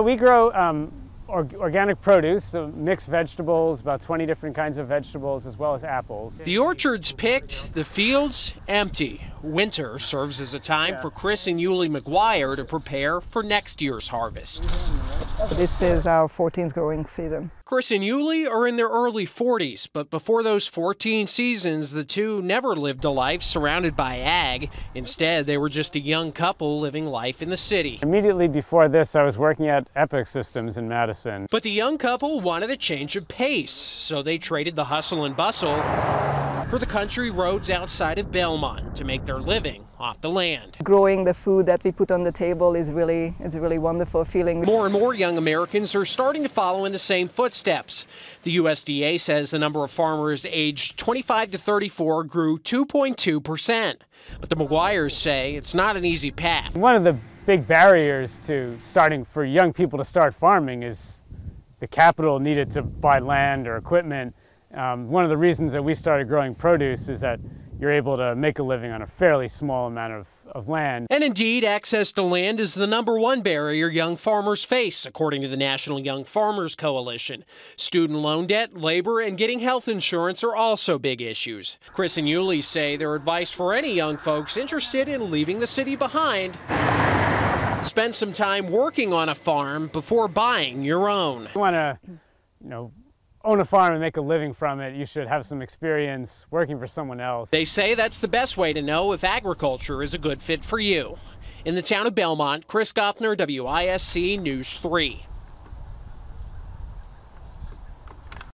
We grow organic produce, so mixed vegetables, about 20 different kinds of vegetables, as well as apples. The orchard's picked, the fields empty. Winter serves as a time for Chris and Yulie McGuire to prepare for next year's harvest. This is our 14th growing season. Chris and Yulie are in their early 40s, but before those 14 seasons, the two never lived a life surrounded by ag. Instead, they were just a young couple living life in the city. Immediately before this, I was working at Epic Systems in Madison. But the young couple wanted a change of pace, so they traded the hustle and bustle for the country roads outside of Belmont to make their living off the land. Growing the food that we put on the table is really a really wonderful feeling. More and more young Americans are starting to follow in the same footsteps. The USDA says the number of farmers aged 25 to 34 grew 2.2%. But the McGuires say it's not an easy path. One of the big barriers to starting for young people to start farming is the capital needed to buy land or equipment. One of the reasons that we started growing produce is that you're able to make a living on a fairly small amount of land. And indeed, access to land is the #1 barrier young farmers face, according to the National Young Farmers Coalition. Student loan debt, labor, and getting health insurance are also big issues. Chris and Yulie say their advice for any young folks interested in leaving the city behind: spend some time working on a farm before buying your own. If you want to, own a farm and make a living from it, you should have some experience working for someone else. They say that's the best way to know if agriculture is a good fit for you. In the town of Belmont, Chris Gothner, WISC News 3.